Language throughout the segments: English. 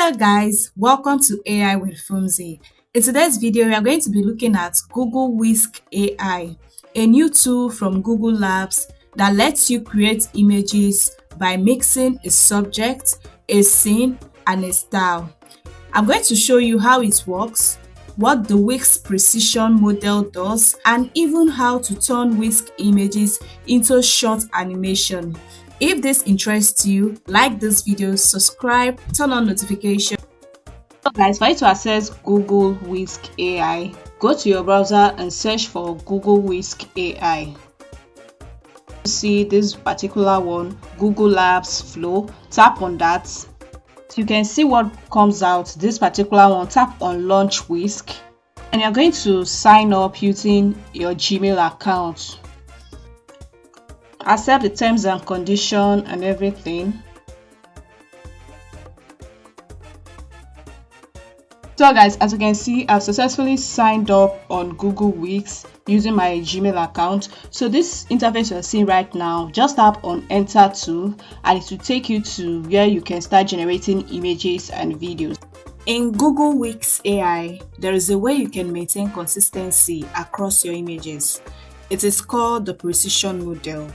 Hello guys, welcome to AI with Fumzi. In today's video, we are going to be looking at Google Whisk AI, a new tool from Google Labs that lets you create images by mixing a subject, a scene, and a style. I'm going to show you how it works, what the Whisk precision model does, and even how to turn Whisk images into short animation. If this interests you, like this video, subscribe, turn on notifications. So guys, for you to access Google Whisk AI, go to your browser and search for Google Whisk AI. See this particular one, Google Labs Flow. Tap on that. So you can see what comes out. This particular one, tap on Launch Whisk, and you're going to sign up using your Gmail account. Accept the terms and conditions and everything. So guys, as you can see, I've successfully signed up on Google Whisk using my Gmail account. So this interface you're seeing right now, just tap on Enter To, and it will take you to where you can start generating images and videos. In Google Whisk AI, there is a way you can maintain consistency across your images. It is called the precision model,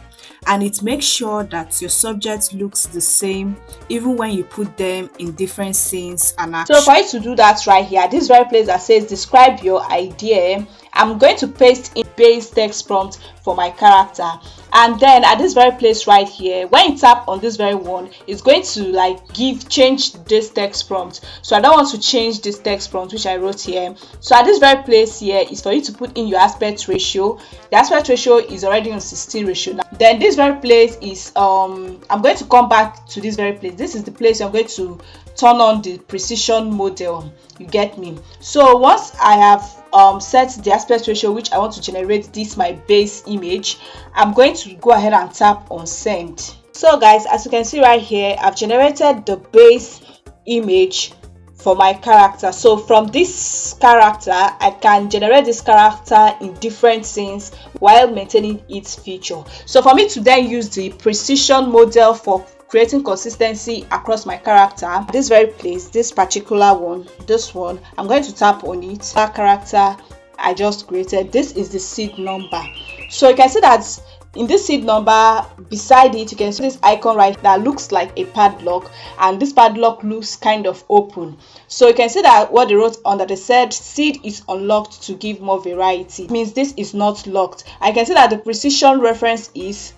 and it makes sure that your subject looks the same even when you put them in different scenes and actions. So for you to do that right here, this very place that says describe your idea, I'm going to paste in base text prompt for my character, and then at this very place right here, when you tap on this very one, it's going to change this text prompt. So I don't want to change this text prompt which I wrote here. So at this very place here is for you to put in your aspect ratio. The aspect ratio is already on 16 ratio now. Then this very place is I'm going to come back to this very place. This is the place I'm going to turn on the precision model. You get me? So once I have set the aspect ratio which I want to generate this my base image, I'm going to go ahead and tap on send. So guys, as you can see right here, I've generated the base image for my character. So from this character, I can generate this character in different scenes while maintaining its feature. So for me to then use the precision model for creating consistency across my character, this very place, this particular one, this one, I'm going to tap on it. That character I just created, this is the seed number. So you can see that in this seed number, beside it, you can see this icon right that looks like a padlock, and this padlock looks kind of open. So you can see that what they wrote under, they said seed is unlocked to give more variety. It means this is not locked. I can see that the precision reference is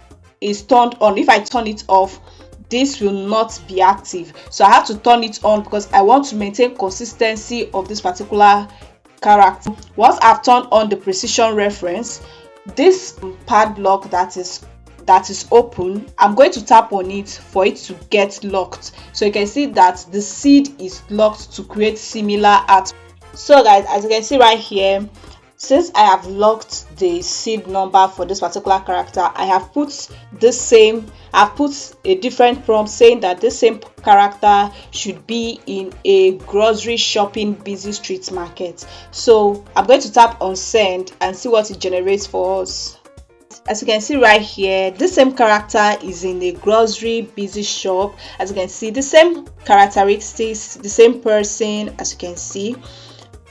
turned on. If I turn it off, this will not be active. So I have to turn it on because I want to maintain consistency of this particular character. Once I've turned on the precision reference, this padlock that is open, I'm going to tap on it for it to get locked. So you can see that the seed is locked to create similar art. So guys, as you can see right here, since I have locked the seed number for this particular character, I have put a different prompt saying that this same character should be in a grocery shopping busy street market. So I'm going to tap on send and see what it generates for us. As you can see right here, the same character is in a grocery busy shop. As you can see, the same characteristics, the same person, as you can see.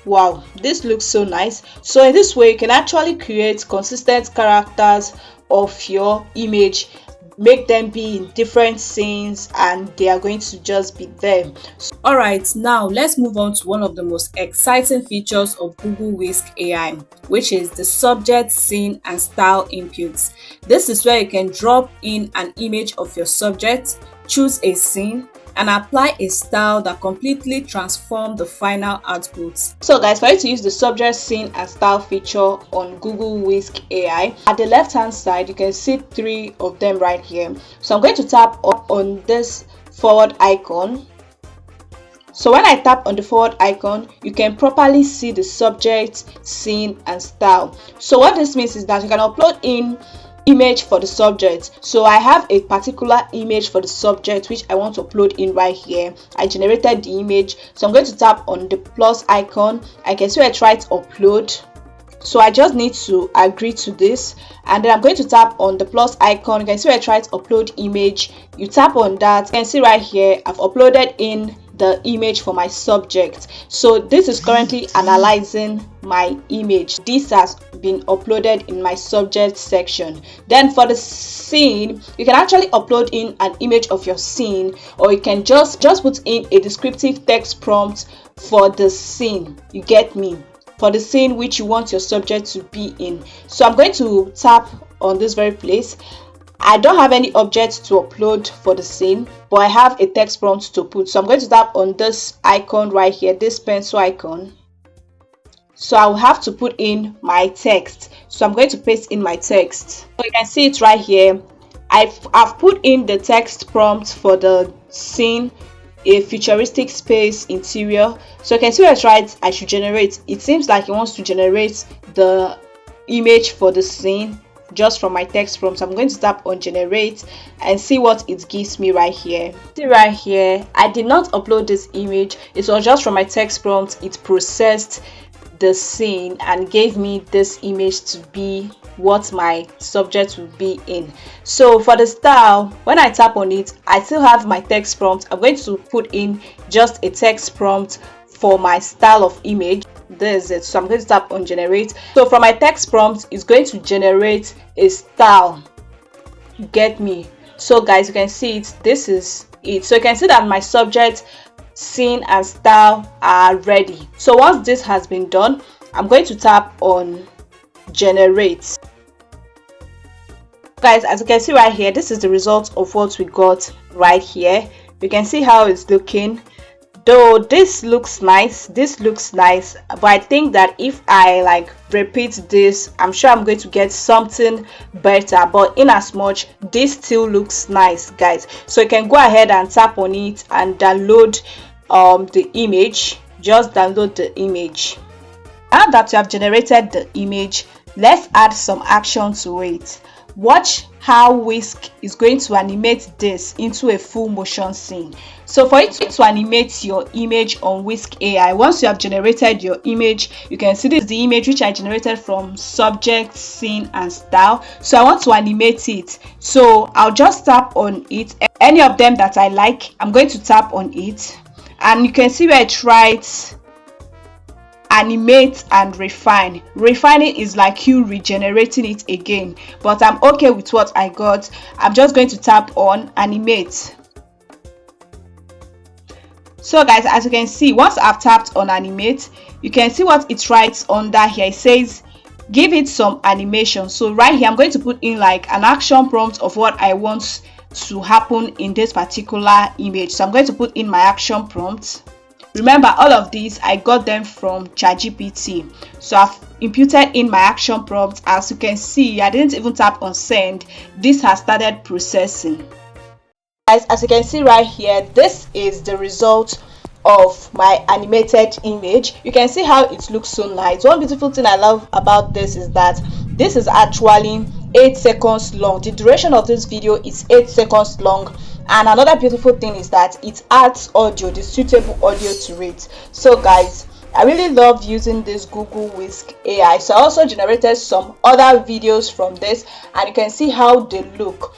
Wow, this looks so nice. So in this way, you can actually create consistent characters of your image, make them be in different scenes, and they are going to just be there. All right, now let's move on to one of the most exciting features of Google Whisk AI, which is the subject, scene, and style inputs. This is where you can drop in an image of your subject, choose a scene, and apply a style that completely transforms the final output. So guys, for you to use the subject, scene, and style feature on Google Whisk AI, at the left hand side you can see 3 of them right here. So I'm going to tap on this forward icon. So when I tap on the forward icon, you can properly see the subject, scene, and style. So what this means is that you can upload in image for the subject. So I have a particular image for the subject which I want to upload in right here. I generated the image, so I'm going to tap on the plus icon. I can see I try to upload. So I just need to agree to this, and then I'm going to tap on the plus icon. You can see where I try to upload image. You tap on that. You can see right here I've uploaded in the image for my subject. So this is currently analyzing my image. This has been uploaded in my subject section. Then for the scene, you can actually upload in an image of your scene, or you can just put in a descriptive text prompt for the scene. You get me? For the scene which you want your subject to be in. So I'm going to tap on this very place. I don't have any object to upload for the scene, but I have a text prompt to put. So I'm going to tap on this icon right here, this pencil icon. So I'll have to put in my text. So I'm going to paste in my text. So you can see it right here. I've put in the text prompt for the scene, a futuristic space interior. So you can see where it's right, I should generate. It seems like it wants to generate the image for the scene just from my text prompt. So I'm going to tap on generate and see what it gives me right here. See right here, I did not upload this image. It was just from my text prompt. It processed the scene and gave me this image to be what my subject will be in. So for the style, when I tap on it, I still have my text prompt. I'm going to put in just a text prompt for my style of image. This is it. So I'm going to tap on generate. So from my text prompt, it's going to generate a style. You get me? So guys, you can see it. This is it. So you can see that my subject, scene and style are ready. So once this has been done, I'm going to tap on generate. Guys, as you can see right here, this is the result of what we got right here. You can see how it's looking. Though this looks nice, but I think that if I repeat this, I'm sure I'm going to get something better. But in as much, this still looks nice, guys. So you can go ahead and tap on it and download the image. Just download the image. Now that you have generated the image, let's add some action to it. Watch how Whisk is going to animate this into a full motion scene. So for it to animate your image on Whisk AI, once you have generated your image, you can see this is the image which I generated from subject, scene and style. So I want to animate it. So I'll just tap on it. Any of them that I like, I'm going to tap on it. And you can see where it writes animate and refine. Refining is like you regenerating it again, but I'm okay with what I got. I'm just going to tap on animate. So guys, as you can see, once I've tapped on animate, you can see what it writes under here. It says give it some animation. So right here, I'm going to put in like an action prompt of what I want to happen in this particular image. So I'm going to put in my action prompt. Remember, all of these I got them from ChatGPT. So I've imputed in my action prompt. As you can see, I didn't even tap on send. This has started processing. Guys, as you can see right here, this is the result of my animated image. You can see how it looks so nice. One beautiful thing I love about this is that this is actually 8 seconds long. The duration of this video is 8 seconds long. And another beautiful thing is that it adds audio, the suitable audio to it. So guys, I really love using this Google Whisk AI. So I also generated some other videos from this, and you can see how they look.